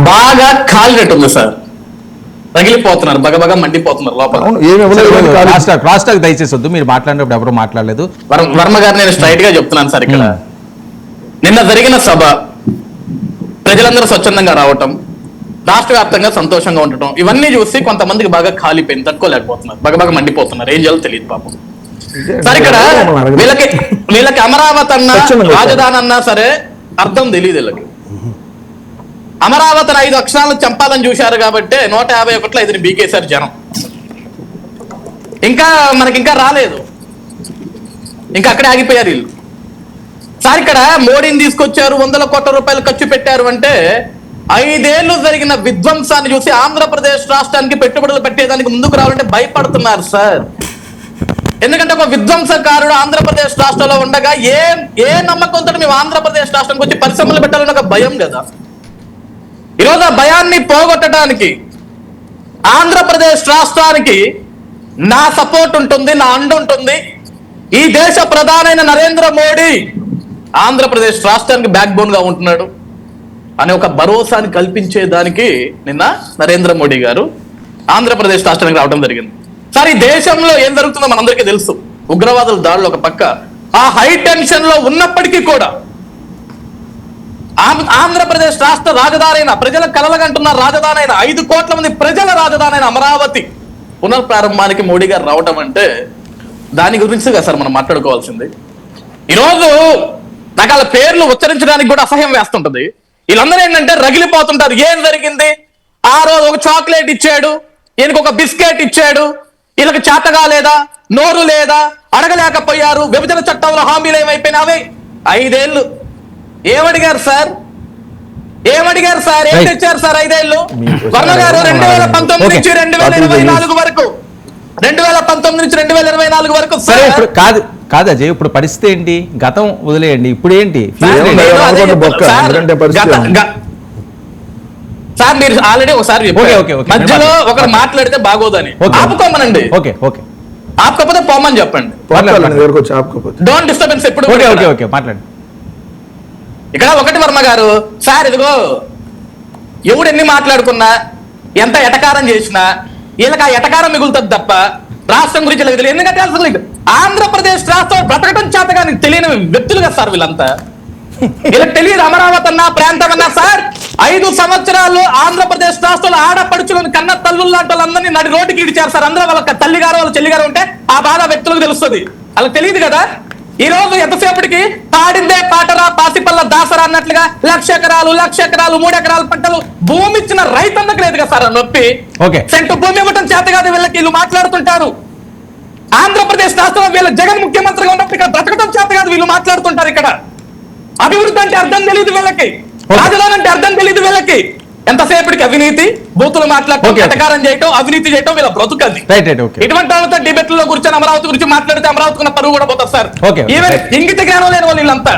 బాగా కాలినట్టుంది సార్, రగిలిపోతున్నారు, బగబగా మండిపోతున్నారు లోపల. Cross talk దయచేసి వద్దు, మీరు మాట్లాడినప్పుడు ఎవరు మాట్లాడలేదు. వర్మ గారు నేను స్ట్రైట్ గా చెప్తున్నాను సార్, ఇక్కడ నిన్న జరిగిన సభ ప్రజలందరూ స్వచ్ఛందంగా రావటం, రాష్ట్ర వ్యాప్తంగా సంతోషంగా ఉండటం, ఇవన్నీ చూసి కొంతమందికి బాగా కాలిపోయింది, తట్టుకోలేకపోతున్నారు, బగబగా మండిపోతున్నారు, ఏం చేయాలో తెలియదు పాపం. సరే ఇక్కడ వీళ్ళకి అమరావతి అన్నా రాజధాని అన్నా సరే అర్థం తెలియదు వీళ్ళకి. అమరావతిని 5 అక్షరాలను చంపాలని చూశారు కాబట్టి 151 ఐదుని బీకేశారు జనం. ఇంకా మనకి ఇంకా రాలేదు, ఇంకా అక్కడే ఆగిపోయారు వీళ్ళు. సార్ ఇక్కడ మోడీని తీసుకొచ్చారు, 100 కోట్ల రూపాయలు ఖర్చు పెట్టారు అంటే 5 ఏళ్లు జరిగిన విధ్వంసాన్ని చూసి ఆంధ్రప్రదేశ్ రాష్ట్రానికి పెట్టుబడులు పెట్టేదానికి ముందుకు రావాలంటే భయపడుతున్నారు సార్. ఎందుకంటే ఒక విధ్వంసకారుడు ఆంధ్రప్రదేశ్ రాష్ట్రంలో ఉండగా ఏ నమ్మకంతో మేము ఆంధ్రప్రదేశ్ రాష్ట్రానికి వచ్చి పరిశ్రమలు పెట్టాలని ఒక భయం కదా. ఈరోజు ఆ భయాన్ని పోగొట్టడానికి ఆంధ్రప్రదేశ్ రాష్ట్రానికి నా సపోర్ట్ ఉంటుంది, నా అండ ఉంటుంది. ఈ దేశ ప్రధానైన నరేంద్ర మోడీ ఆంధ్రప్రదేశ్ రాష్ట్రానికి బ్యాక్ బోన్ గా ఉంటున్నాడు అనే ఒక భరోసాని కల్పించేదానికి నిన్న నరేంద్ర మోడీ గారు ఆంధ్రప్రదేశ్ రాష్ట్రానికి రావడం జరిగింది. సార్ ఈ దేశంలో ఏం జరుగుతుందో మనందరికీ తెలుసు. ఉగ్రవాదుల దాడులు ఒక పక్క, ఆ హై టెన్షన్ లో ఉన్నప్పటికీ కూడా ఆంధ్రప్రదేశ్ రాష్ట్ర రాజధాని అయిన, ప్రజల కలలుగంటున్న రాజధాని అయిన, 5 కోట్ల మంది ప్రజల రాజధాని అయిన అమరావతి పునఃప్రారంభానికి మోడీ గారు రావటం అంటే దాని గురించి కదా సార్ మనం మాట్లాడుకోవాల్సింది. ఈరోజు రకాల పేర్లు ఉచ్చరించడానికి కూడా అసహ్యం వేస్తుంటది. వీళ్ళందరూ ఏంటంటే రగిలిపోతుంటారు. ఏం జరిగింది, ఆ రోజు ఒక చాక్లెట్ ఇచ్చాడు, ఈయనకు ఒక బిస్కెట్ ఇచ్చాడు, వీళ్ళకి చేతగా లేదా, నోరు లేదా, అడగలేకపోయారు, విభజన చట్టంలో హామీలు ఏమైపోయినావి. 5 ఏళ్ళు ఏమడిగారు సార్, ఏమడిగారు సార్, ఏం తెచ్చారు సార్ 5 ఏళ్ళు? వర్మ గారు 2019 నుంచి 2024 వరకు, 2019 నుంచి 2024 వరకు కాదు అజయ్, ఇప్పుడు పరిస్థితి ఏంటి? గతం వదిలేయండి, ఇప్పుడు ఏంటి? సార్ మీరు ఆల్రెడీ ఒకసారి మధ్యలో ఒకరు మాట్లాడితే బాగోదని ఆపుకోమనండి, ఆపుకోకపోతే పోమని చెప్పండి, డోంట్ డిస్టర్బెన్స్. ఎప్పుడు మాట్లాడండి. ఇక్కడ ఒకటి వర్మ గారు, సార్ ఇదిగో ఎవడు ఎన్ని మాట్లాడుకున్నా, ఎంత ఎటకారం చేసినా వీళ్ళకి ఆ ఎటకారం మిగులుతుంది తప్ప రాష్ట్రం గురించి తెలియదు. ఎందుకంటే అసలు ఆంధ్రప్రదేశ్ రాష్ట్రం బ్రతకటం చేతగా తెలియని వ్యక్తులు కదా సార్ వీళ్ళంతా. వీళ్ళకి తెలియదు అమరావతి అన్నా, ప్రాంతం అన్నా. సార్ 5 సంవత్సరాలు ఆంధ్రప్రదేశ్ రాష్ట్రంలో ఆడపడుచులను కన్న తల్లులు లాంటి వాళ్ళందరినీ నడి రోడ్డుకి ఇడిచారు సార్. అందరూ వాళ్ళ తల్లిగారు వాళ్ళ చెల్లిగారు ఉంటే ఆ బాధ వ్యక్తులకు తెలుస్తుంది, వాళ్ళకి తెలియదు కదా. ఈ రోజు ఎంతసేపటికి పాడిందే పాటరా పాసిపల్ల దాసరా అన్నట్లుగా 1,00,000 ఎకరాలు 1,00,000 ఎకరాలు 3 ఎకరాల పంటలు భూమి ఇచ్చిన రైతన్నకు లేదు కదా సార్ నొప్పి. సెంటు భూమి ఇవ్వటం చేత కాదు వీళ్ళకి, వీళ్ళు మాట్లాడుతుంటారు. ఆంధ్రప్రదేశ్ రాష్ట్రంలో వీళ్ళ జగన్ ముఖ్యమంత్రిగా ఉన్నప్పుడు ఇక్కడ బ్రతకటం చేత కాదు వీళ్ళు మాట్లాడుతుంటారు. ఇక్కడ అభివృద్ధి అంటే అర్థం తెలియదు వీళ్ళకి, రాజధాని అంటే అర్థం తెలియదు వీళ్ళకి. ఎంతసేపటికి అవినీతి బూతులు మాట్లాడటం, ఎటకారం చేయటం, అవినీతి చేయటం వీళ్ళ బ్రతుకది. ఇటువంటి వాళ్ళతో డిబేట్లలో కూర్చొని అమరావతి గురించి మాట్లాడితే అమరావతి పరువు కూడా పోతారు సార్. ఈవెన్ ఇంగిత జ్ఞానం లేని వాళ్ళు వీళ్ళంతా.